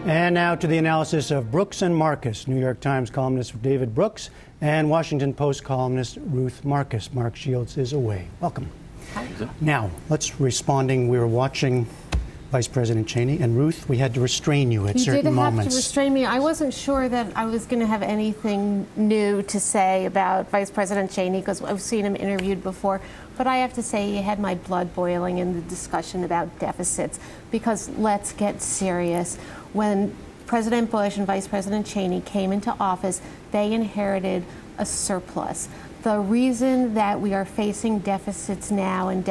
And now to the analysis of Brooks and Marcus, New York Times columnist David Brooks and Washington Post columnist Ruth Marcus. Mark Shields is away. Welcome. Hi. Now, we were watching Vice President Cheney, and Ruth, we had to restrain you at certain moments. You did have to restrain me. I wasn't sure that I was going to have anything new to say about Vice President Cheney because I've seen him interviewed before. But I have to say he had my blood boiling in the discussion about deficits because let's get serious. When President Bush and Vice President Cheney came into office, they inherited a surplus. The reason that we are facing deficits now and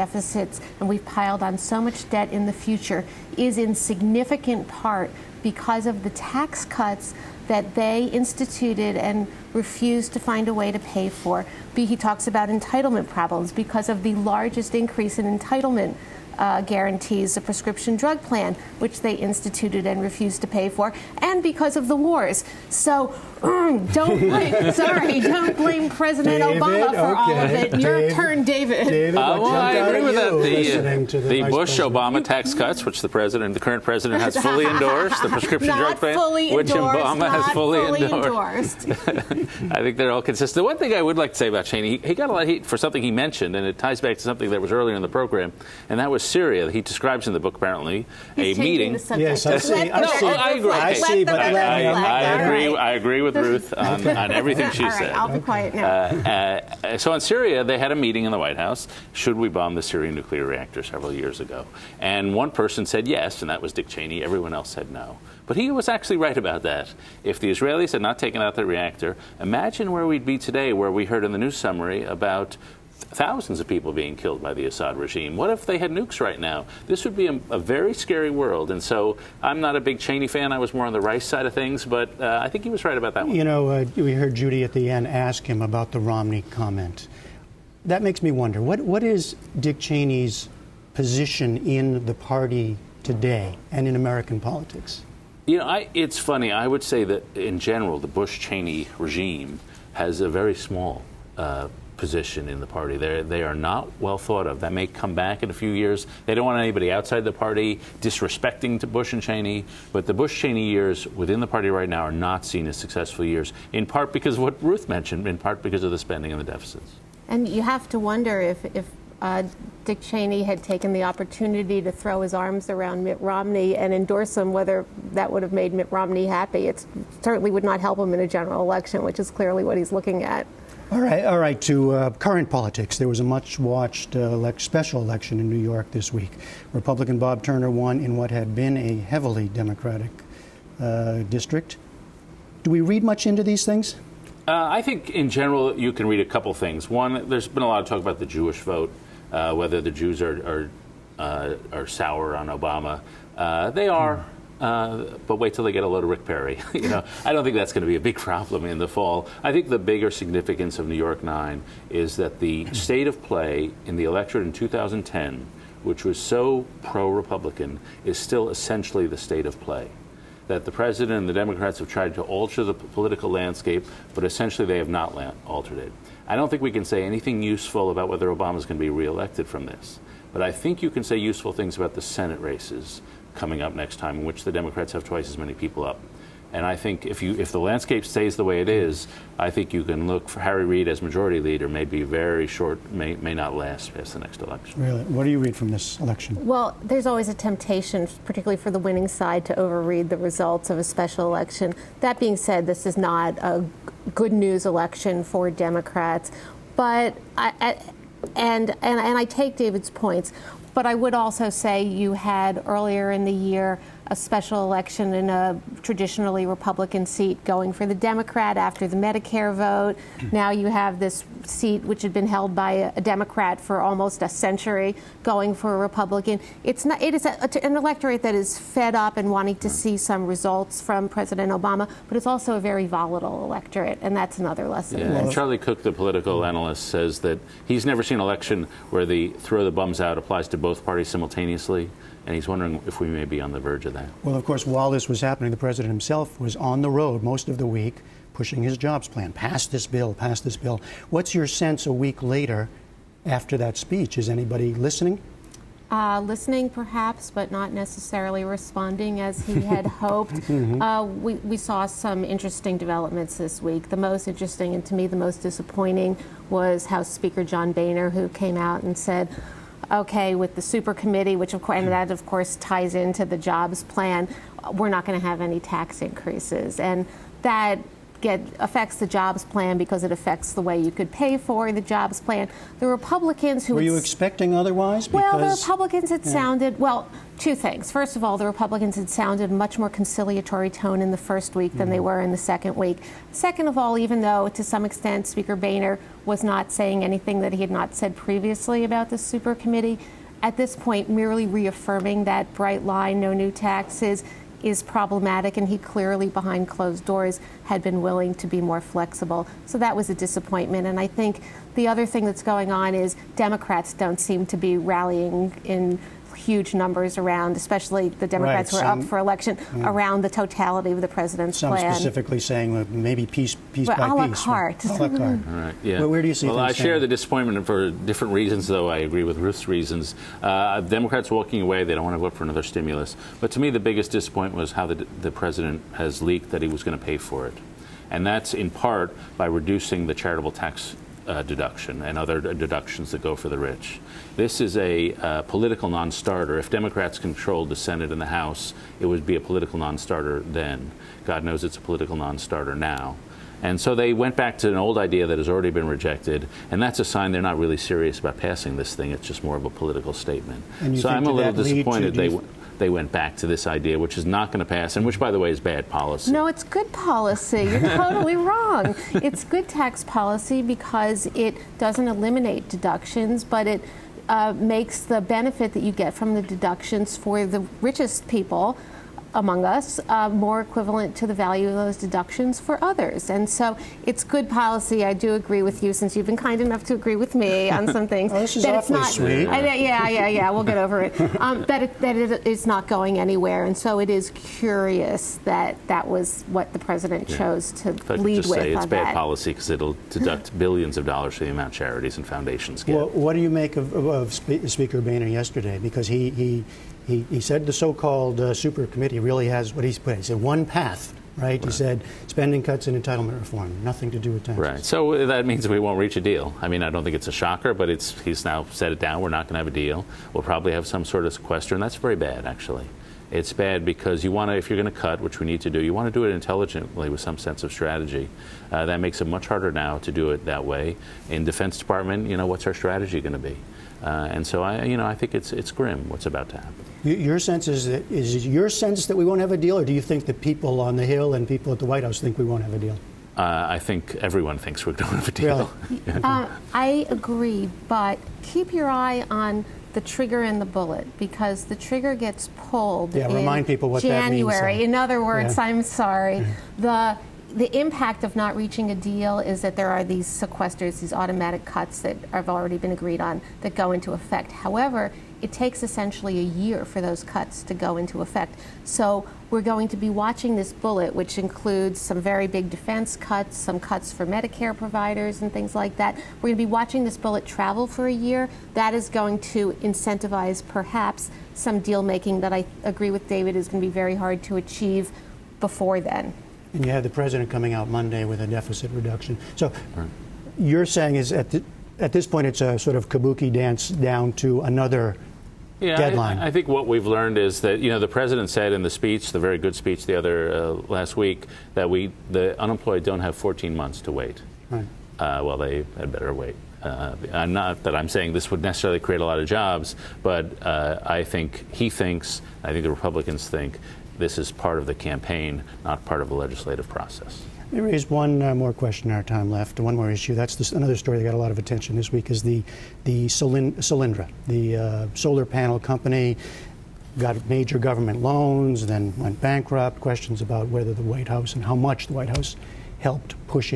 we've piled on so much debt in the future is in significant part because of the tax cuts that they instituted and refused to find a way to pay for. He talks about entitlement problems because of the largest increase in entitlement guarantees, the prescription drug plan, which they instituted and refused to pay for, and because of the wars. So don't blame President Obama for all of it. Your turn, David. Well, I agree with that. The Bush-Obama tax cuts, which the current president has fully endorsed, the prescription drug plan, which Obama has fully endorsed. I think they're all consistent. The one thing I would like to say about Cheney, he got a lot of heat for something he mentioned, and it ties back to something that was earlier in the program, and that was Syria. He describes in the book, apparently, a meeting. Yes, I see. I agree with Ruth on everything she said. I'll be quiet now. So in Syria, they had a meeting in the White House. Should we bomb the Syrian nuclear reactor several years ago? And one person said yes, and that was Dick Cheney. Everyone else said no. But he was actually right about that. If the Israelis had not taken out the reactor, imagine where we'd be today, where we heard in the news summary about thousands of people being killed by the Assad regime. What if they had nukes right now? This would be a very scary world. And so I'm not a big Cheney fan. I was more on the Rice side of things, but I think he was right about that one. You know, we heard Judy at the end ask him about the Romney comment. That makes me wonder, what is Dick Cheney's position in the party today and in American politics? You know, it's funny. I would say that in general, the Bush-Cheney regime has a very small position in the party. They are not well thought of. That may come back in a few years. They don't want anybody outside the party disrespecting to Bush and Cheney, but the Bush-Cheney years within the party right now are not seen as successful years, in part because of what Ruth mentioned, in part because of the spending and the deficits. And you have to wonder if Dick Cheney had taken the opportunity to throw his arms around Mitt Romney and endorse him, whether that would have made Mitt Romney happy. It certainly would not help him in a general election, which is clearly what he's looking at. All right. To current politics, there was a much-watched special election in New York this week. Republican Bob Turner won in what had been a heavily Democratic district. Do we read much into these things? I think, in general, you can read a couple things. One, there's been a lot of talk about the Jewish vote, whether the Jews are sour on Obama. They are. But wait till they get a load of Rick Perry. I don't think that's going to be a big problem in the fall. I think the bigger significance of New York 9 is that the state of play in the electorate in 2010, which was so pro-Republican, is still essentially the state of play. That the president and the Democrats have tried to alter the political landscape, but essentially they have not altered it. I don't think we can say anything useful about whether Obama's going to be reelected from this. But I think you can say useful things about the Senate races coming up next time, in which the Democrats have twice as many people up. And I think if the landscape stays the way it is, I think you can look for Harry Reid as majority leader, may be very short, may not last past the next election. Really? What do you read from this election? Well, there's always a temptation, particularly for the winning side, to overread the results of a special election. That being said, this is not a good news election for Democrats. But I take David's points. But I would also say you had earlier in the year a special election in a traditionally Republican seat going for the Democrat after the Medicare vote. Now you have this seat which had been held by a Democrat for almost a century going for a Republican. It is an electorate that is fed up and wanting to see some results from President Obama, but it's also a very volatile electorate, and that's another lesson. Yeah, and Charlie Cook, the political analyst, says that he's never seen an election where the throw the bums out applies to both parties simultaneously. And he's wondering if we may be on the verge of that. Well, of course, while this was happening, the president himself was on the road most of the week pushing his jobs plan. Pass this bill, pass this bill. What's your sense a week later after that speech? Is anybody listening? listening perhaps, but not necessarily responding as he had hoped. We saw some interesting developments this week. The most interesting, and to me the most disappointing, was House Speaker John Boehner, who came out and said, okay, with the super committee, which of course, and that of course ties into the jobs plan, we're not going to have any tax increases. And that affects the jobs plan because it affects the way you could pay for the jobs plan. The Republicans who... Were you expecting otherwise? Well, the Republicans had sounded, well, two things. First of all, the Republicans had sounded much more conciliatory tone in the first week than they were in the second week. Second of all, even though to some extent Speaker Boehner was not saying anything that he had not said previously about the super committee, at this point merely reaffirming that bright line, no new taxes, is problematic, and he clearly, behind closed doors, had been willing to be more flexible. So that was a disappointment. And I think the other thing that's going on is Democrats don't seem to be rallying in huge numbers around, especially the Democrats who are up for election, around the totality of the president's plan. Some specifically saying maybe piece by piece. A la carte. A la carte. All right, yeah. Well, where do you see Well, things I share standing? the disappointment for different reasons, though I agree with Ruth's reasons. Democrats walking away, they don't want to vote for another stimulus. But to me, the biggest disappointment was how the president has leaked that he was going to pay for it. And that's in part by reducing the charitable tax deduction and other deductions that go for the rich. This is a political non-starter. If Democrats controlled the Senate and the House, it would be a political non-starter then. God knows it's a political non-starter now. And so they went back to an old idea that has already been rejected, and that's a sign they're not really serious about passing this thing. It's just more of a political statement. So I'm a little disappointed they went back to this idea, which is not going to pass, and which, by the way, is bad policy. No, it's good policy. You're totally wrong. It's good tax policy because it doesn't eliminate deductions, but it makes the benefit that you get from the deductions for the richest people among us more equivalent to the value of those deductions for others. And so it's good policy. I do agree with you, since you've been kind enough to agree with me on some things. Oh, this is awfully sweet. Yeah, we'll get over it. That it is not going anywhere. And so it is curious that that was what the president chose to lead with. It's bad policy because it'll deduct billions of dollars for the amount charities and foundations get. Well, what do you make of Speaker Boehner yesterday? Because he said the so-called super committee really has what he said one path, right? He said spending cuts and entitlement reform, nothing to do with taxes. Right. So that means we won't reach a deal. I mean, I don't think it's a shocker, but he's now set it down. We're not going to have a deal. We'll probably have some sort of sequester, and that's very bad, actually. It's bad because you want to, if you're going to cut, which we need to do, you want to do it intelligently with some sense of strategy. That makes it much harder now to do it that way. In Defense Department, what's our strategy going to be? And so I think it's grim what's about to happen. Your sense is it your sense that we won't have a deal, or do you think that people on the Hill and people at the White House think we won't have a deal? I think everyone thinks we're going to have a deal. Really? I agree, but keep your eye on the trigger and the bullet, because the trigger gets pulled in remind people what January. that means. In other words, I'm sorry. The impact of not reaching a deal is that there are these sequesters, these automatic cuts that have already been agreed on that go into effect. However, it takes essentially a year for those cuts to go into effect. So we're going to be watching this bullet, which includes some very big defense cuts, some cuts for Medicare providers and things like that. We're going to be watching this bullet travel for a year. That is going to incentivize perhaps some deal making that I agree with David is going to be very hard to achieve before then. And you have the president coming out Monday with a deficit reduction. So you're saying is at this point it's a sort of kabuki dance down to another deadline. I think what we've learned is that the president said in the speech, the very good speech the other last week, that the unemployed don't have 14 months to wait. Right. Well, they had better wait. I'm not that I'm saying this would necessarily create a lot of jobs, but I think he thinks, I think the Republicans think, this is part of the campaign, not part of the legislative process. Let me raise one more question in our time left, one more issue. That's another story that got a lot of attention this week is the Solyndra, the solar panel company, got major government loans, then went bankrupt, questions about whether the White House and how much the White House helped push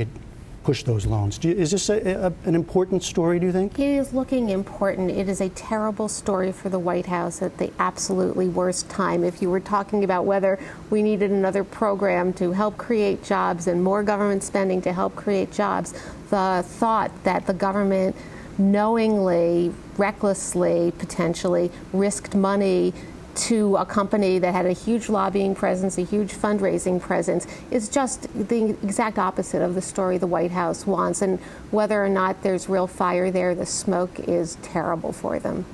those loans. Is this an important story, do you think? It is looking important. It is a terrible story for the White House at the absolutely worst time. If you were talking about whether we needed another program to help create jobs and more government spending to help create jobs, the thought that the government knowingly, recklessly, potentially risked money to a company that had a huge lobbying presence, a huge fundraising presence, is just the exact opposite of the story the White House wants. And whether or not there's real fire there, the smoke is terrible for them.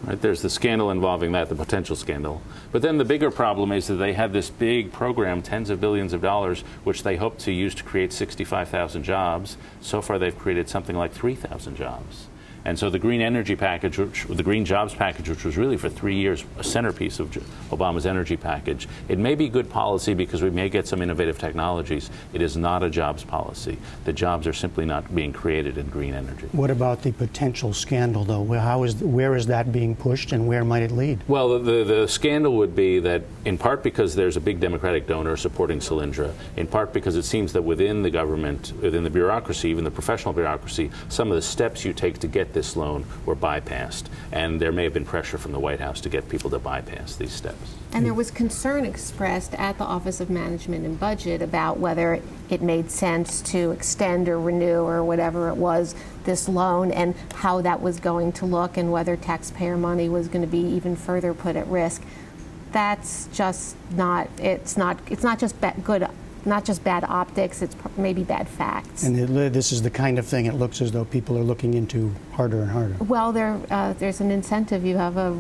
Right, there's the scandal involving that, the potential scandal. But then the bigger problem is that they had this big program, tens of billions of dollars, which they hope to use to create 65,000 jobs. So far, they've created something like 3,000 jobs. And so the green energy package, the green jobs package, which was really for 3 years a centerpiece of Obama's energy package, it may be good policy because we may get some innovative technologies. It is not a jobs policy. The jobs are simply not being created in green energy. What about the potential scandal, though? Where is that being pushed, and where might it lead? Well, the scandal would be that, in part because there's a big Democratic donor supporting Solyndra, in part because it seems that within the government, within the bureaucracy, even the professional bureaucracy, some of the steps you take to get this loan were bypassed, and there may have been pressure from the White House to get people to bypass these steps. And there was concern expressed at the Office of Management and Budget about whether it made sense to extend or renew or whatever it was this loan, and how that was going to look, and whether taxpayer money was going to be even further put at risk. That's just not, it's not just good, not just bad optics, it's maybe bad facts. And this is the kind of thing it looks as though people are looking into harder and harder. Well, there's an incentive. You have a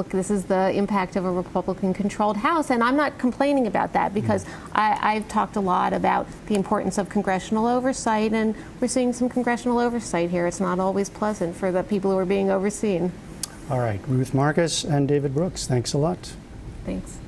this is the impact of a Republican-controlled House, and I'm not complaining about that because I've talked a lot about the importance of congressional oversight, and we're seeing some congressional oversight here. It's not always pleasant for the people who are being overseen. All right, Ruth Marcus and David Brooks, thanks a lot. Thanks.